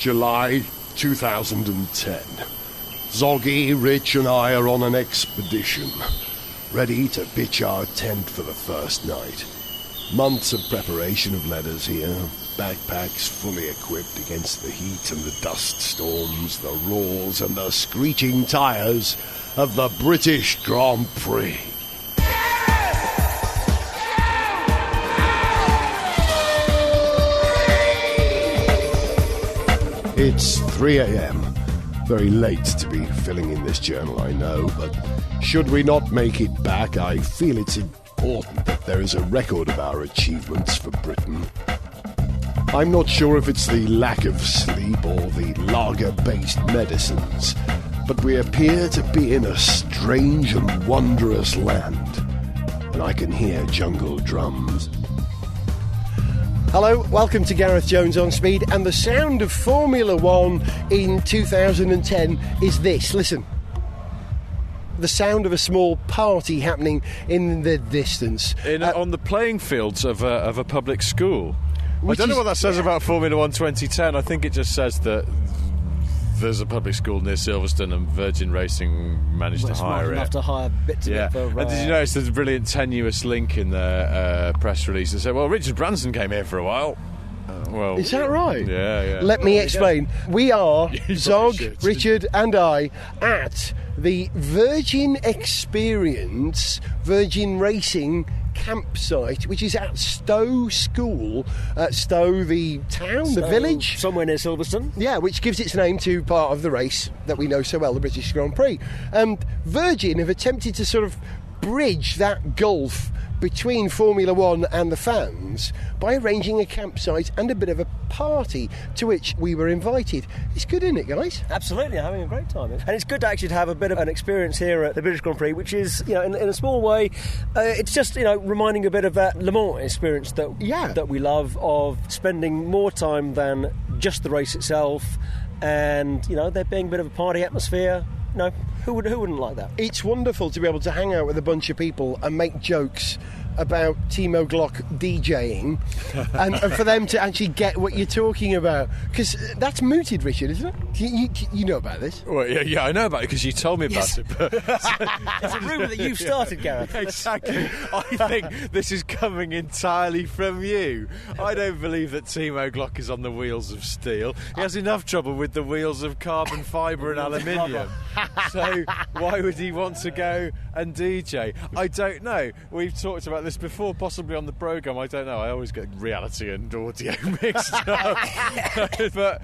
July 2010. Zoggy, Rich and I are on an expedition, ready to pitch our tent for the first night. Months of preparation have led us here, backpacks fully equipped against the heat and the dust storms, the roars and the screeching tyres of the British Grand Prix. It's 3 a.m. Very late to be filling in this journal, I know, but should we not make it back, I feel it's important that there is a record of our achievements for Britain. I'm not sure if it's the lack of sleep or the lager-based medicines, but we appear to be in a strange and wondrous land, and I can hear jungle drums. Hello, welcome to Gareth Jones on Speed, and the sound of Formula One in 2010 is this. Listen. The sound of a small party happening in the distance. On the playing fields of a public school. I don't know what that says about Formula One 2010. I think it just says that there's a public school near Silverstone and Virgin Racing managed to hire it. Enough to hire bits of it for, and did you notice there's a brilliant tenuous link in the press release that said, well, Richard Branson came here for a while. Well, is that right? Yeah. Let me explain. We are, Zog, Richard and I, at the Virgin Experience Virgin Racing campsite, which is at Stowe School, Stowe the town, the village, somewhere near Silverstone. Yeah, which gives its name to part of the race that we know so well, the British Grand Prix. Virgin have attempted to sort of bridge that gulf between Formula One and the fans by arranging a campsite and a bit of a party to which we were invited. It's good, isn't it, guys? Absolutely, I'm having a great time. And it's good to actually have a bit of an experience here at the British Grand Prix, which is, in a small way, it's just, reminding a bit of that Le Mans experience that we love, of spending more time than just the race itself, and, there being a bit of a party atmosphere. No, who wouldn't like that? It's wonderful to be able to hang out with a bunch of people and make jokes about Timo Glock DJing and for them to actually get what you're talking about. Because that's mooted, Richard, isn't it? You know about this? Well, yeah, I know about it because you told me about it. But it's a rumour that you've started, Gareth. Exactly. I think this is coming entirely from you. I don't believe that Timo Glock is on the wheels of steel. He has enough trouble with the wheels of carbon fibre and aluminium. So why would he want to go and DJ? I don't know. We've talked about this before, possibly on the programme. I don't know. I always get reality and audio mixed up. But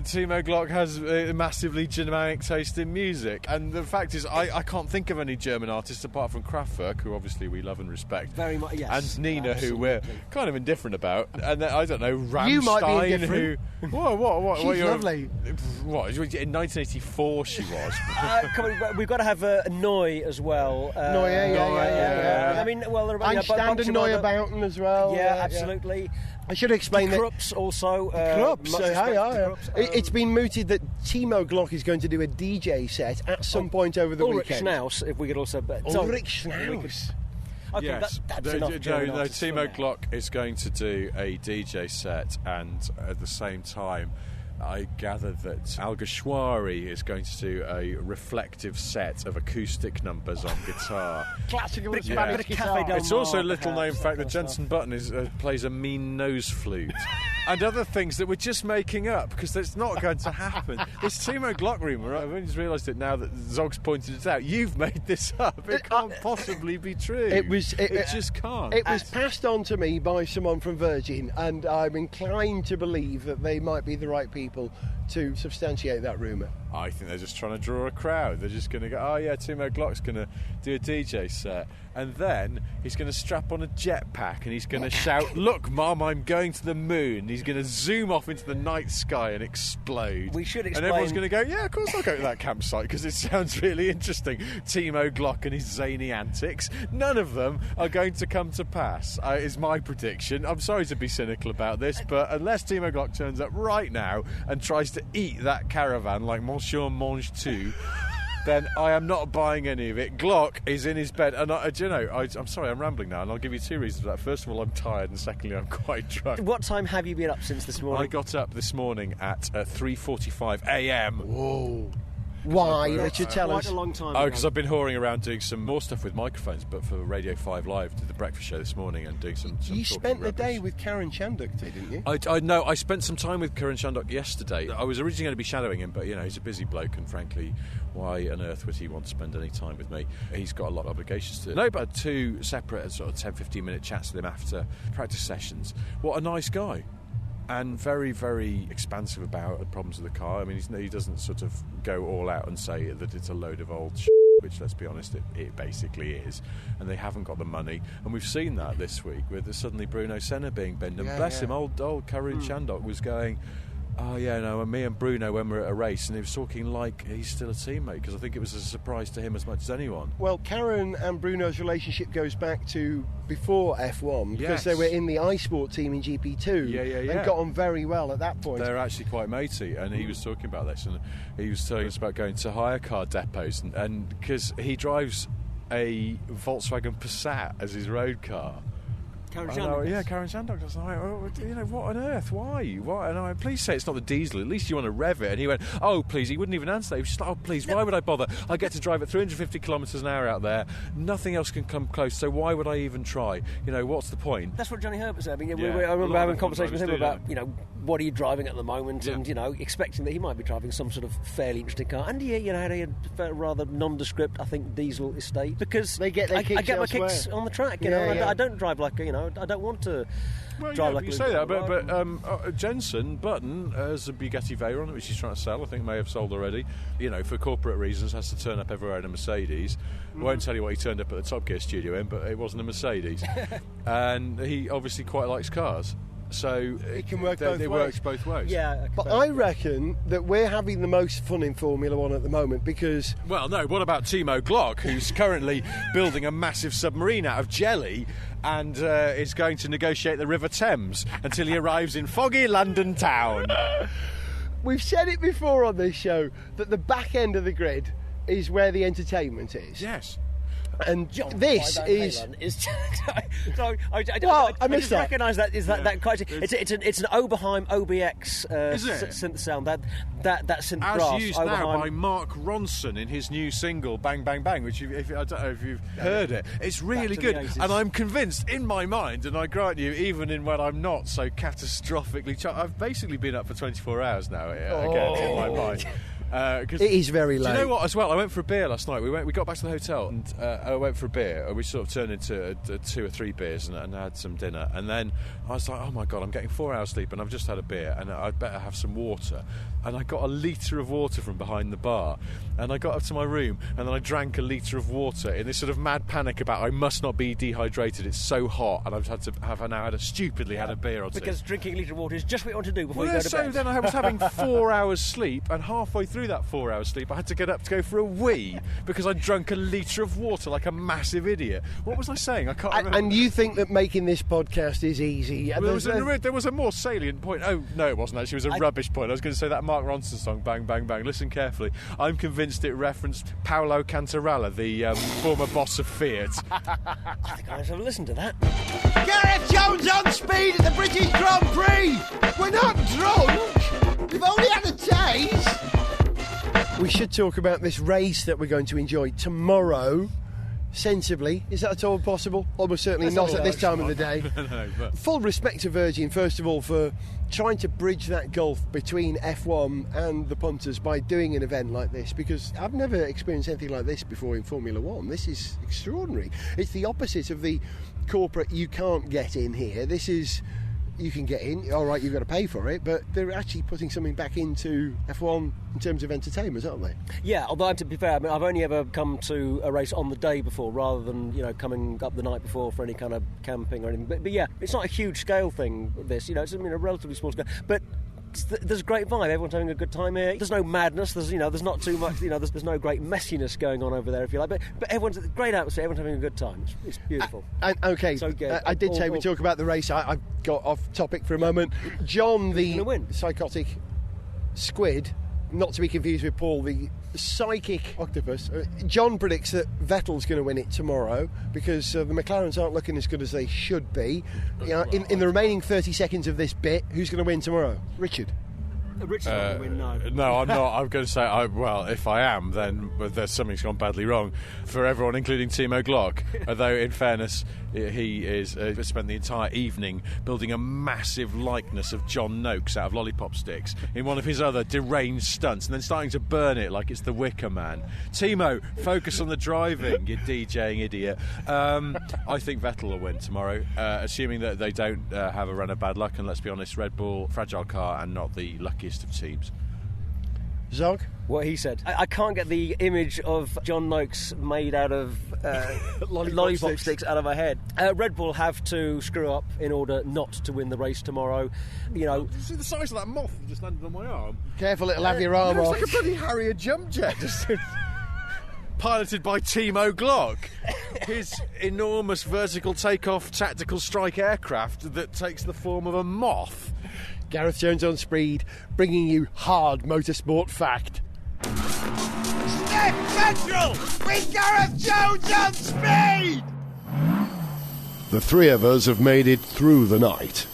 Timo Glock has a massively Germanic taste in music. And the fact is, I can't think of any German artists apart from Kraftwerk, who obviously we love and respect. Very much, yes. And Nina, absolutely, who we're kind of indifferent about. And then, I don't know, Rammstein, you might be indifferent. What? She's lovely. What? In 1984 she was. We've got to have Neu as well. Neu, yeah. I mean, well, Einstein and Neuerbauten as well. Yeah, absolutely. Yeah. I should explain that. Krups also. Krups, it's been mooted that Timo Glock is going to do a DJ set at some point over the weekend. Ulrich Schnaus, if we could also... Ulrich Schnaus. Okay, yes. That's enough. No, Timo Glock is going to do a DJ set, and at the same time, I gather that Alguersuari is going to do a reflective set of acoustic numbers on guitar. Classical Spanish guitar. It's also a little-known fact that Jensen Button plays a mean nose flute. And other things that we're just making up, because that's not going to happen. This Timo Glock rumour, I've only just realised it now that Zog's pointed it out. You've made this up. It can't possibly be true. It just can't. It was passed on to me by someone from Virgin, and I'm inclined to believe that they might be the right people to substantiate that rumour. I think they're just trying to draw a crowd. They're just going to go, oh yeah, Timo Glock's going to do a DJ set, and then he's going to strap on a jetpack and he's going to shout, look Mum, I'm going to the moon. He's going to zoom off into the night sky and explode. We should explain. And everyone's going to go, yeah, of course I'll go to that campsite because it sounds really interesting. Timo Glock and his zany antics, none of them are going to come to pass, is my prediction. I'm sorry to be cynical about this, but unless Timo Glock turns up right now and tries to eat that caravan like Monsieur Mange 2, then I am not buying any of it. Glock is in his bed, and I'm sorry, I'm rambling now, and I'll give you 2 reasons for that. First of all, I'm tired, and secondly, I'm quite drunk. What time have you been up since this morning? I got up this morning at 3:45 a.m. Whoa. Why, Richard? Tell us. Quite a long time Oh, ago. because I've been whoring around doing some more stuff with microphones, but for Radio 5 Live, did the breakfast show this morning and doing some You talking spent the rubbish. day with Karen Chanduk, didn't you? I spent some time with Karan Chandok yesterday. I was originally going to be shadowing him, but he's a busy bloke, and frankly, why on earth would he want to spend any time with me? He's got a lot of obligations to. No, but 2 separate sort of 10-15 minute chats with him after practice sessions. What a nice guy. And very, very expansive about the problems of the car. I mean, he doesn't sort of go all out and say that it's a load of old shit, which, let's be honest, it basically is. And they haven't got the money. And we've seen that this week with suddenly Bruno Senna being binned. And bless him, old Karun Chandok was going, oh, yeah, no, and me and Bruno, when we were at a race, and he was talking like he's still a teammate, because I think it was a surprise to him as much as anyone. Well, Karen and Bruno's relationship goes back to before F1, because they were in the iSport team in GP2. Yeah. And got on very well at that point. They're actually quite matey, and he was talking about this, and he was telling us about going to hire car depots, and because he drives a Volkswagen Passat as his road car. Karen Chandok. I was like, what on earth? Why? What? And I went, please say it's not the diesel. At least you want to rev it. And he went, oh, please. He wouldn't even answer that. He was just like, oh, please, why would I bother? I get to drive at 350 kilometres an hour out there. Nothing else can come close. So why would I even try? What's the point? That's what Johnny Herbert said. I mean, I remember having a conversation with him about, what are you driving at the moment, and expecting that he might be driving some sort of fairly interesting car. And had a rather nondescript, I think, diesel estate, because they get their kicks I get my elsewhere. kicks on the track. I don't drive like I don't want to. Well, drive like you say that, but Jensen Button has a Bugatti Veyron, which he's trying to sell. I think may have sold already. For corporate reasons, has to turn up everywhere in a Mercedes. I won't tell you what he turned up at the Top Gear studio in, but it wasn't a Mercedes. And he obviously quite likes cars. So it can work both ways. It works both ways. Yeah, but I reckon that we're having the most fun in Formula One at the moment because... Well, no, what about Timo Glock, who's currently building a massive submarine out of jelly and is going to negotiate the River Thames until he arrives in foggy London town? We've said it before on this show that the back end of the grid is where the entertainment is. Yes. And this is. I just recognise that that quite. It's an Oberheim OBX synth sound that synth as brass used Oberheim. now by Mark Ronson in his new single Bang Bang Bang, which I don't know if you've heard it. It's really good, and I'm convinced in my mind, and I grant you, even in when I'm not so catastrophically, I've basically been up for 24 hours now. Again, in my mind. It is very late. Do you know what? As well, I went for a beer last night. We got back to the hotel and I went for a beer. We sort of turned into 2 or 3 beers and had some dinner. And then I was like, oh my God, I'm getting 4 hours sleep and I've just had a beer and I'd better have some water. And I got a litre of water from behind the bar. And I got up to my room and then I drank a litre of water in this sort of mad panic about I must not be dehydrated. It's so hot, and I've had to have stupidly had a beer or two. Because drinking a litre of water is just what you want to do before you go to bed. So then I was having 4 hours sleep, and halfway through that 4 hours sleep I had to get up to go for a wee because I drunk a litre of water like a massive idiot. What was I saying? I can't remember. And you think that making this podcast is easy? Well, there was a more salient point. Oh no, it wasn't actually. It was a rubbish point. I was going to say that Mark Ronson song, Bang Bang Bang. Listen carefully. I'm convinced it referenced Paolo Cantarella, the former boss of Fiat. I think I should have listened to that. Gareth Jones on speed at the British Grand Prix. We're not drunk. We've only had a taste. We should talk about this race that we're going to enjoy tomorrow. Sensibly, is that at all possible? Almost certainly not at this time of the day. No, but... Full respect to Virgin, first of all, for trying to bridge that gulf between F1 and the punters by doing an event like this, because I've never experienced anything like this before in Formula One. This is extraordinary. It's the opposite of the corporate you can't get in here. This is you can get in, all right, you've got to pay for it, but they're actually putting something back into F1 in terms of entertainment, aren't they? Yeah, although to be fair, I mean, I've only ever come to a race on the day before rather than, coming up the night before for any kind of camping or anything. But yeah, it's not a huge scale thing, this, it's a relatively small scale. But there's a great vibe. Everyone's having a good time here. There's no madness. There's not too much. There's no great messiness going on over there, if you like. But everyone's great atmosphere. Everyone's having a good time. It's beautiful. Okay, so I did say we talk about the race. I got off topic for a moment. John, the psychotic squid, not to be confused with Paul, the psychic octopus. John predicts that Vettel's going to win it tomorrow because the McLarens aren't looking as good as they should be. In the remaining 30 seconds of this bit, who's going to win tomorrow? Richard? Richard's not going to win, no. No, I'm not. I'm going to say, if I am, then there's something's gone badly wrong for everyone, including Timo Glock. Although, in fairness, he is spent the entire evening building a massive likeness of John Noakes out of lollipop sticks in one of his other deranged stunts, and then starting to burn it like it's the Wicker Man. Timo, focus on the driving, you DJing idiot. I think Vettel will win tomorrow, assuming that they don't have a run of bad luck. And let's be honest, Red Bull, fragile car, and not the luckiest of teams. Zog? What he said. I can't get the image of John Noakes made out of lollipop sticks out of my head. Red Bull have to screw up in order not to win the race tomorrow. You know, did you see the size of that moth that just landed on my arm? Careful, it'll have your arm off. It's like a bloody Harrier jump jet. Piloted by Timo Glock, his enormous vertical takeoff tactical strike aircraft that takes the form of a moth. Gareth Jones on speed, bringing you hard motorsport fact. Step Central with Gareth Jones on speed! The three of us have made it through the night,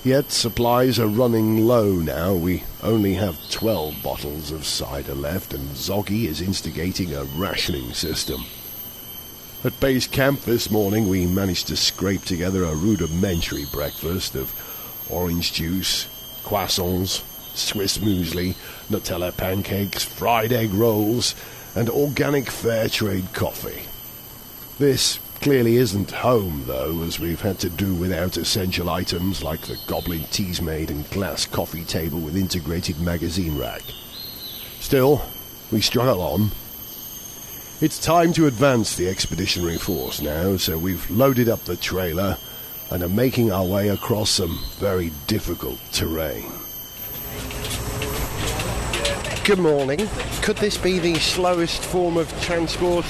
yet supplies are running low now. We only have 12 bottles of cider left, and Zoggy is instigating a rationing system. At base camp this morning, we managed to scrape together a rudimentary breakfast of orange juice, croissants, Swiss muesli, Nutella pancakes, fried egg rolls, and organic fair trade coffee. This clearly isn't home, though, as we've had to do without essential items like the Goblin Teasmade and glass coffee table with integrated magazine rack. Still, we struggle on. It's time to advance the expeditionary force now, so we've loaded up the trailer and are making our way across some very difficult terrain. Good morning. Could this be the slowest form of transport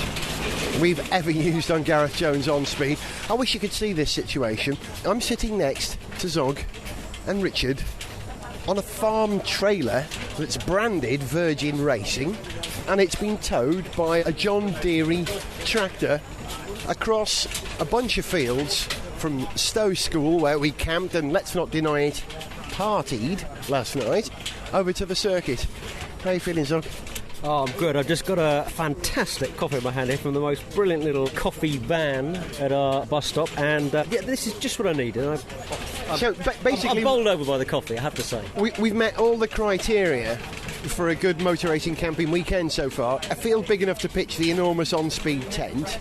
we've ever used on Gareth Jones on speed? I wish you could see this situation. I'm sitting next to Zog and Richard on a farm trailer that's branded Virgin Racing, and it's been towed by a John Deere tractor across a bunch of fields from Stowe School, where we camped and, let's not deny it, partied last night, over to the circuit. How are you feeling, Zog? Oh, I'm good. I've just got a fantastic coffee in my hand here from the most brilliant little coffee van at our bus stop, and this is just what I need. And basically, I'm bowled over by the coffee, I have to say. We've met all the criteria for a good motor racing camping weekend so far. A field big enough to pitch the enormous on-speed tent,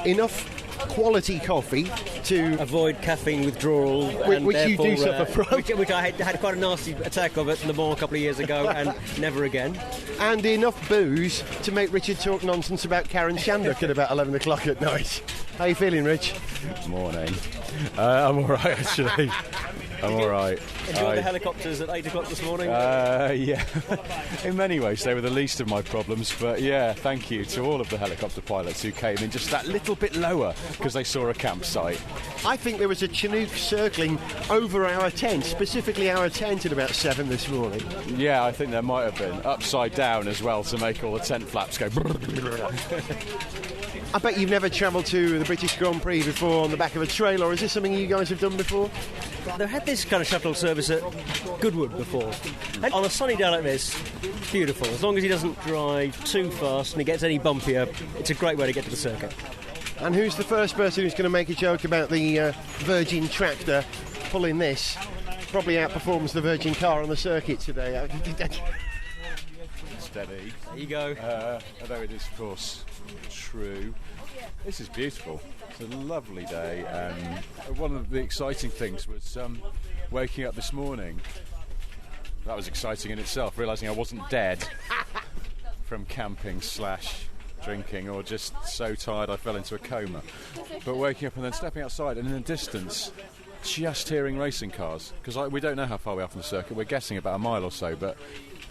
enough quality coffee to avoid caffeine withdrawal, which you do suffer from, which I had quite a nasty attack of at Le Mans a couple of years ago, and never again. And enough booze to make Richard talk nonsense about Karen Shanduk at about 11 o'clock at night. How are you feeling, Rich? Morning. I'm all right, actually. I'm all right. Enjoyed the helicopters at 8 o'clock this morning? Yeah. In many ways, they were the least of my problems. But yeah, thank you to all of the helicopter pilots who came in just that little bit lower because they saw a campsite. I think there was a Chinook circling over our tent, specifically our tent, at about 7 this morning. Yeah, I think there might have been. Upside down as well to make all the tent flaps go. I bet you've never travelled to the British Grand Prix before on the back of a trailer, or is this something you guys have done before? They've had this kind of shuttle service at Goodwood before. And on a sunny day like this, beautiful. As long as he doesn't drive too fast and he gets any bumpier, it's a great way to get to the circuit. And who's the first person who's going to make a joke about the Virgin tractor pulling this? Probably outperforms the Virgin car on the circuit today. Steady. There you go. Although it is, of course, true. This is beautiful. It's a lovely day, and one of the exciting things was waking up this morning. That was exciting in itself, realising I wasn't dead from camping / drinking, or just so tired I fell into a coma. But waking up and then stepping outside, and in the distance, just hearing racing cars, because we don't know how far we are from the circuit. We're guessing about a mile or so, but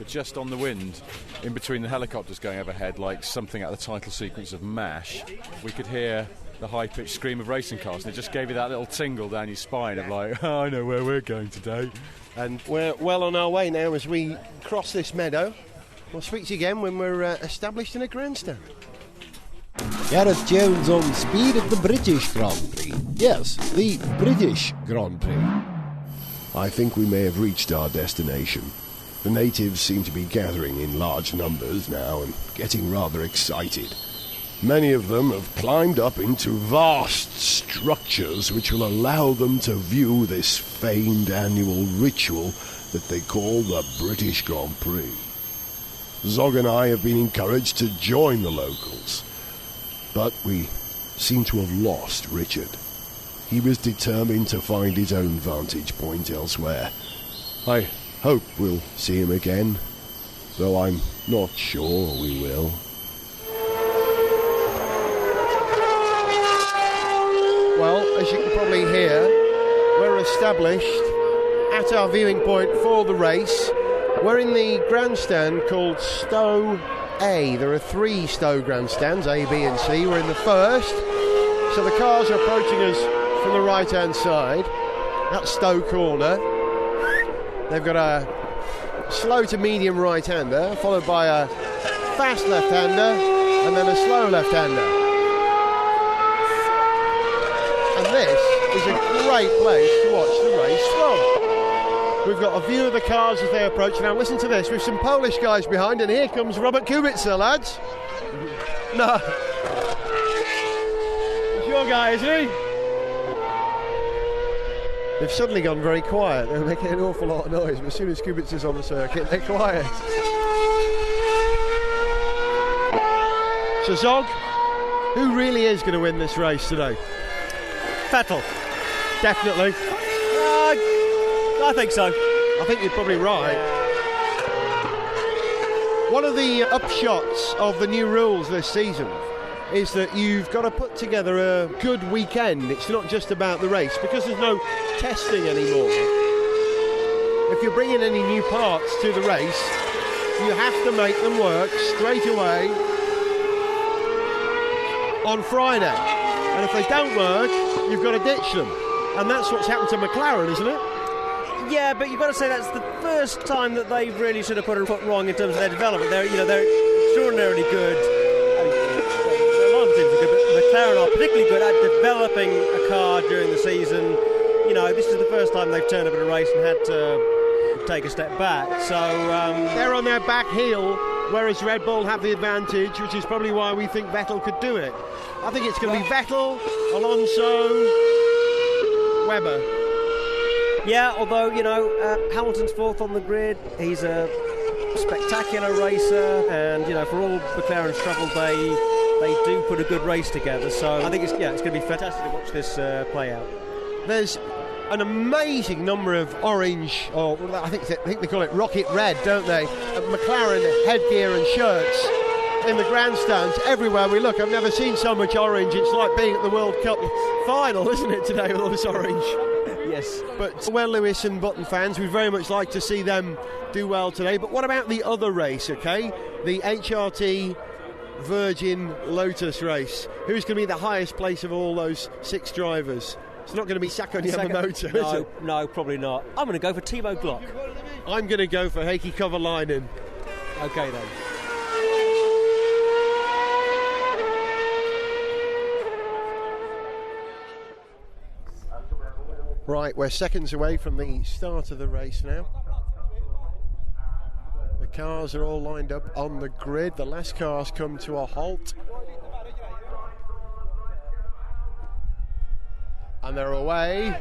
just on the wind, in between the helicopters going overhead, like something out of the title sequence of MASH, we could hear the high-pitched scream of racing cars, and it just gave you that little tingle down your spine of like, oh, I know where we're going today. And we're well on our way now as we cross this meadow We'll speak to you again when we're established in a grandstand. Gareth Jones on speed at the British Grand Prix. Yes, the British Grand Prix. I think we may have reached our destination. The natives seem to be gathering in large numbers now and getting rather excited. Many of them have climbed up into vast structures which will allow them to view this famed annual ritual that they call the British Grand Prix. Zog and I have been encouraged to join the locals, but we seem to have lost Richard. He was determined to find his own vantage point elsewhere. I hope we'll see him again, though I'm not sure we will. Well, as you can probably hear, we're established at our viewing point for the race. We're in the grandstand called Stowe A. There are 3 Stowe grandstands, A, B and C. We're in the first, so the cars are approaching us from the right-hand side. That's Stowe Corner. They've got a slow to medium right-hander, followed by a fast left-hander, and then a slow left-hander. And this is a great place to watch the race from. We've got a view of the cars as they approach. Now listen to this, with some Polish guys behind, and here comes Robert Kubica, lads. No. It's your guy, isn't he? They've suddenly gone very quiet. They're making an awful lot of noise, but as soon as Kubica's on the circuit, they're quiet. So Zog, who really is going to win this race today? Vettel. Definitely. I think so. I think you're probably right. One of the upshots of the new rules this season is that you've got to put together a good weekend. It's not just about the race, because there's no testing anymore. If you're bringing any new parts to the race, you have to make them work straight away on Friday. And if they don't work, you've got to ditch them. And that's what's happened to McLaren, isn't it? Yeah, but you've got to say that's the first time that they've really sort of put a foot wrong in terms of their development. They're extraordinarily good. A lot of teams are good, but McLaren are particularly good at developing a car during the season. You know, this is the first time they've turned up at a race and had to take a step back. So they're on their back heel, whereas Red Bull have the advantage, which is probably why we think Vettel could do it. I think it's going to be Vettel, Alonso, Webber. Yeah, although, Hamilton's 4th on the grid. He's a spectacular racer, and, for all McLaren's trouble, they do put a good race together. So I think it's going to be fantastic to watch this play out. There's an amazing number of orange, or I think they call it rocket red, don't they? McLaren headgear and shirts in the grandstands everywhere we look. I've never seen so much orange. It's like being at the World Cup final, isn't it, today, with all this orange? Yes. But we're Lewis and Button fans. We'd very much like to see them do well today. But what about the other race, okay? The HRT Virgin Lotus race. Who's going to be the highest place of all those 6 drivers? It's not going to be Sako Yamamoto, is it? No, probably not. I'm going to go for Timo Glock. I'm going to go for Heikki Kovalainen. Okay, then. Right, we're seconds away from the start of the race now. The cars are all lined up on the grid. The last cars come to a halt. And they're away.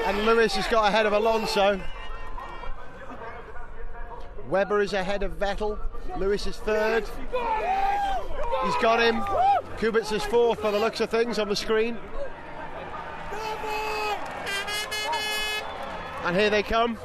And Lewis has got ahead of Alonso. Webber is ahead of Vettel. Lewis is 3rd. He's got him. Kubica's 4th by the looks of things on the screen. And here they come.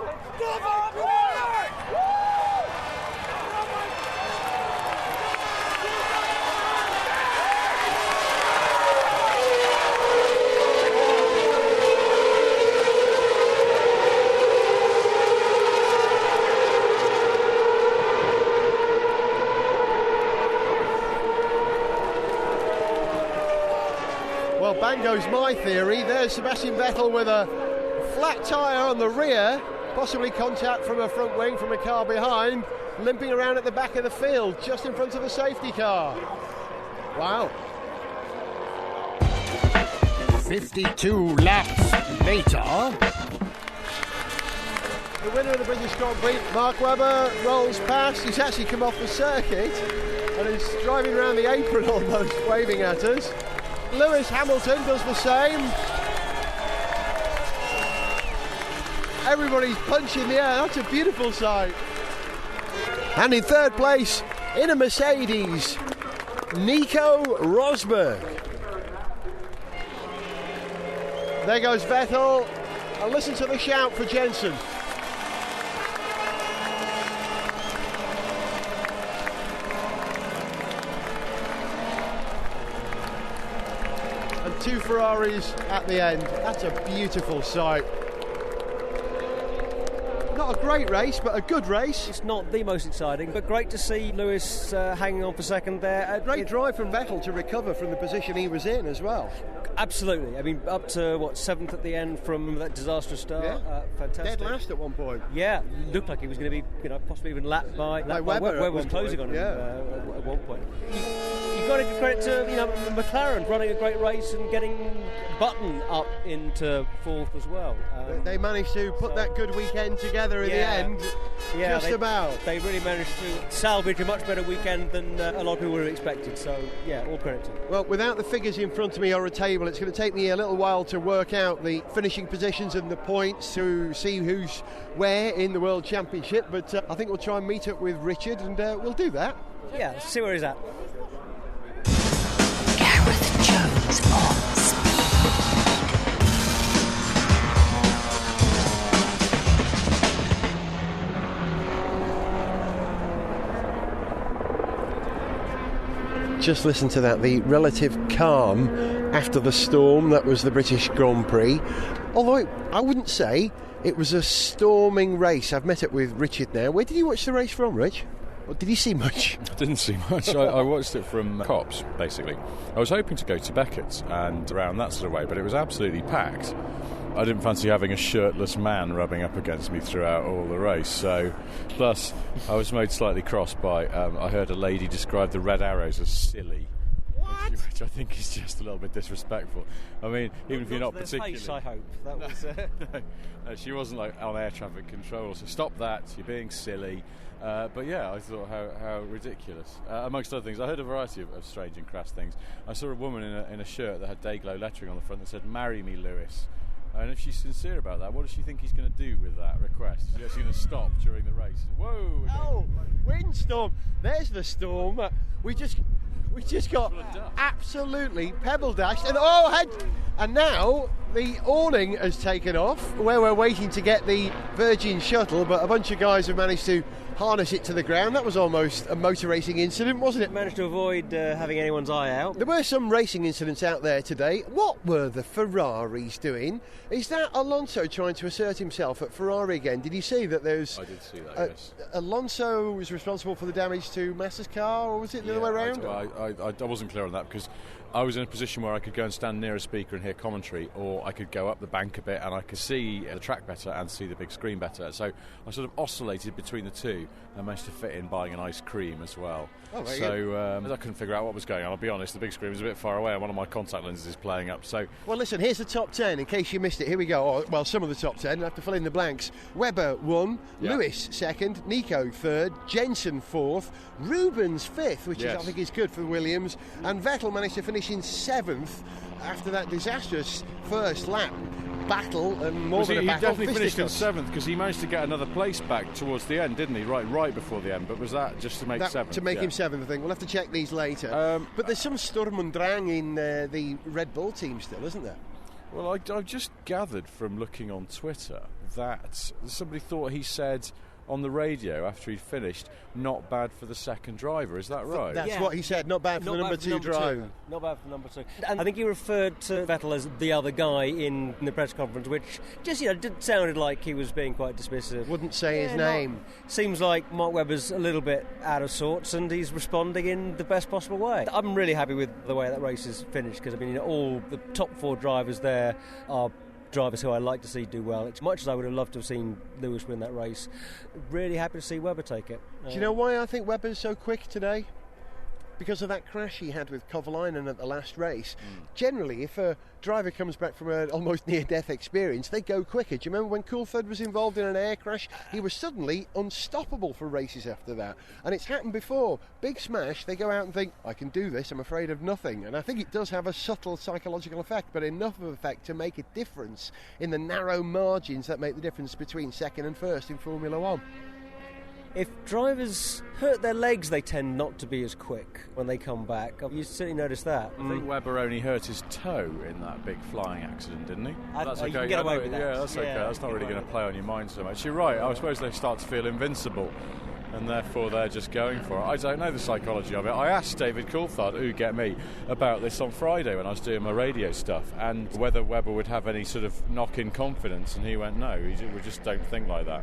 Well, bang goes my theory. There's Sebastian Vettel with a flat tyre on the rear, possibly contact from a front wing from a car behind, limping around at the back of the field, just in front of the safety car. Wow. 52 laps later. The winner of the British Grand Prix, Mark Webber, rolls past. He's actually come off the circuit and is driving around the apron almost, waving at us. Lewis Hamilton does the same. Everybody's punching the air. That's a beautiful sight. And in third place, in a Mercedes, Nico Rosberg. There goes Vettel. And listen to the shout for Jensen. And 2 Ferraris at the end. That's a beautiful sight. Not a great race, but a good race. It's not the most exciting, but great to see Lewis hanging on for second there. Great drive from Vettel to recover from the position he was in as well. Absolutely. I mean, up to, 7th at the end from that disastrous start. Yeah. Fantastic. Dead last at one point. Yeah, looked like he was going to be, possibly even lapped by Webber. Webber was closing on him at one point. You've got to give credit to, McLaren running a great race and getting Button up into 4th as well. They managed to put that good weekend together in the end. Yeah, about. They really managed to salvage a much better weekend than a lot of people would have expected. So, yeah, all credit to them. Well, without the figures in front of me or a table, it's going to take me a little while to work out the finishing positions and the points to see who's where in the World Championship. But I think we'll try and meet up with Richard, and we'll do that. Yeah, see where he's at. Gareth Jones on speed. Just listen to that, the relative calm after the storm that was the British Grand Prix. Although I wouldn't say it was a storming race. I've met up with Richard now. Where did you watch the race from, Rich? Or did you see much? I didn't see much. I watched it from Cops, basically. I was hoping to go to Beckett's and around that sort of way, but it was absolutely packed. I didn't fancy having a shirtless man rubbing up against me throughout all the race. So, plus, I was made slightly cross by, I heard a lady describe the red arrows as silly. What? Which I think is just a little bit disrespectful. I mean, even if you're not particularly... Face, I hope. That was... No, she wasn't like on air traffic control, so stop that, you're being silly. But yeah, I thought how ridiculous. Amongst other things, I heard a variety of strange and crass things. I saw a woman in a shirt that had Dayglow lettering on the front that said, "Marry me, Lewis." And if she's sincere about that, what does she think he's going to do with that request? Is he actually going to stop during the race? Whoa! Oh, windstorm! There's the storm. We just got absolutely pebble dashed, and now the awning has taken off where we're waiting to get the Virgin shuttle, but a bunch of guys have managed to harness it to the ground. That was almost a motor racing incident, wasn't it? Managed to avoid having anyone's eye out. There were some racing incidents out there today. What were the Ferraris doing? Is that Alonso trying to assert himself at Ferrari again? Did you see that there's... I did see that, yes. Alonso was responsible for the damage to Massa's car, or was it the other way around? I wasn't clear on that because I was in a position where I could go and stand near a speaker and hear commentary, or I could go up the bank a bit and I could see the track better and see the big screen better. So I sort of oscillated between the two and managed to fit in buying an ice cream as well. Oh, so I couldn't figure out what was going on. I'll be honest, the big screen was a bit far away and one of my contact lenses is playing up. So, well, listen, here's the top 10 in case you missed it. Here we go. Well, some of the top 10. I have to fill in the blanks. Webber won, Lewis second, Nico third, Jensen fourth, Rubens fifth, which is, I think is good for Williams, and Vettel managed to finish in seventh after that disastrous first lap battle, and more than a battle. He definitely finished in seventh because he managed to get another place back towards the end, didn't he? Right before the end. But was that just to make seventh? To make him seventh, I think. We'll have to check these later. But there's some Sturm und Drang in the Red Bull team still, isn't there? Well, I've just gathered from looking on Twitter that somebody thought he said on the radio after he'd finished, not bad for the second driver. Is that right? That's what he said, not bad for the number two driver. Not bad for the number two. And I think he referred to Vettel as the other guy in the press conference, which just, sounded like he was being quite dismissive. Wouldn't say his name. Seems like Mark Webber's a little bit out of sorts and he's responding in the best possible way. I'm really happy with the way that race is finished because, all the top four drivers there are drivers who I like to see do well. As much as I would have loved to have seen Lewis win that race, really happy to see Webber take it. Do you know why I think Webber's so quick today? Because of that crash he had with Kovalainen at the last race. Generally, if a driver comes back from an almost near-death experience, they go quicker. Do you remember when Coulthard was involved in an air crash? He was suddenly unstoppable for races after that. And it's happened before. Big smash, they go out and think, I can do this, I'm afraid of nothing. And I think it does have a subtle psychological effect, but enough of an effect to make a difference in the narrow margins that make the difference between second and first in Formula One. If drivers hurt their legs, they tend not to be as quick when they come back. You certainly noticed that. I think Webber only hurt his toe in that big flying accident, didn't he? That's okay. You can get away with that. Yeah, that's okay. That's not really going to play on your mind so much. You're right. I suppose they start to feel invincible, and therefore they're just going for it. I don't know the psychology of it. I asked David Coulthard, who get me, about this on Friday when I was doing my radio stuff, and whether Webber would have any sort of knock-in confidence, and he went, no, we just don't think like that.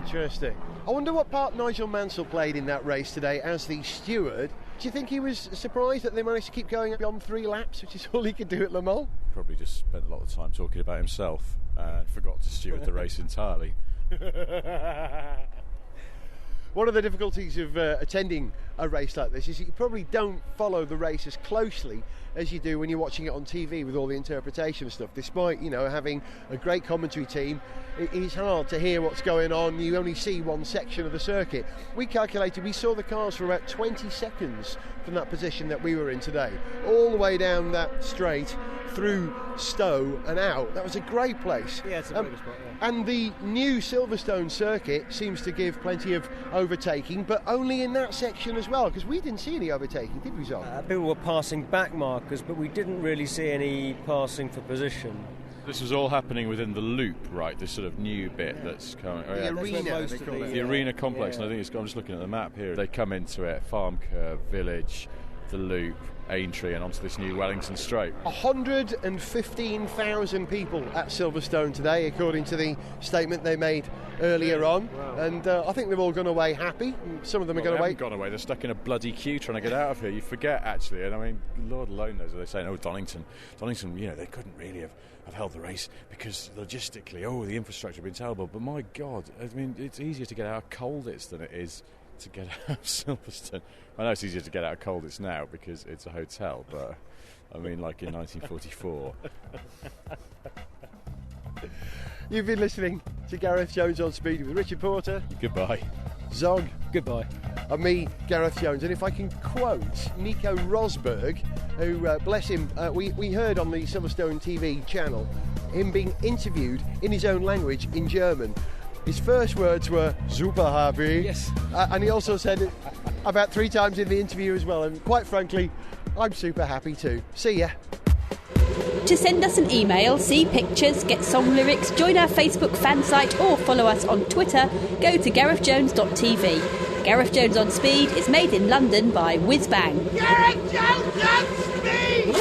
Interesting. I wonder what part Nigel Mansell played in that race today as the steward. Do you think he was surprised that they managed to keep going beyond 3 laps, which is all he could do at Le Mans? Probably just spent a lot of time talking about himself and forgot to steward the race entirely. One of the difficulties of attending a race like this is you probably don't follow the race as closely as you do when you're watching it on TV with all the interpretation and stuff. Despite, having a great commentary team, it is hard to hear what's going on. You only see one section of the circuit. We calculated we saw the cars for about 20 seconds from that position that we were in today, all the way down that straight through Stowe and out. That was a great place. Yeah, it's a great spot, yeah. And the new Silverstone circuit seems to give plenty of overtaking, but only in that section as well, because we didn't see any overtaking, did we, Zog? People were passing back markers, but we didn't really see any passing for position. This was all happening within the loop, right? This sort of new bit that's coming. The arena, they call it. The arena complex, and I think I'm just looking at the map here. They come into it, Farm Curve, Village, the loop, Aintree, and onto this new Wellington Straight. 115,000 people at Silverstone today, according to the statement they made earlier on. Wow. And I think they've all gone away happy. Some of them are going away. Gone away. They're stuck in a bloody queue trying to get out of here. You forget, actually. And I mean, Lord alone knows. They're saying, Donington, they couldn't really have held the race because logistically, the infrastructure had been terrible. But my God, I mean, it's easier to get out of Colditz than it is to get out of Silverstone. I know it's easier to get out of Colditz now because it's a hotel, but I mean, like in 1944. You've been listening to Gareth Jones on Speed with Richard Porter. Goodbye. Zog. Goodbye. And me, Gareth Jones. And if I can quote Nico Rosberg, who, bless him, we heard on the Silverstone TV channel him being interviewed in his own language in German. His first words were super happy. Yes. And he also said it about 3 times in the interview as well. And quite frankly, I'm super happy too. See ya. To send us an email, see pictures, get song lyrics, join our Facebook fan site or follow us on Twitter, go to garethjones.tv. Gareth Jones on Speed is made in London by Whiz Bang. Gareth Jones on Speed!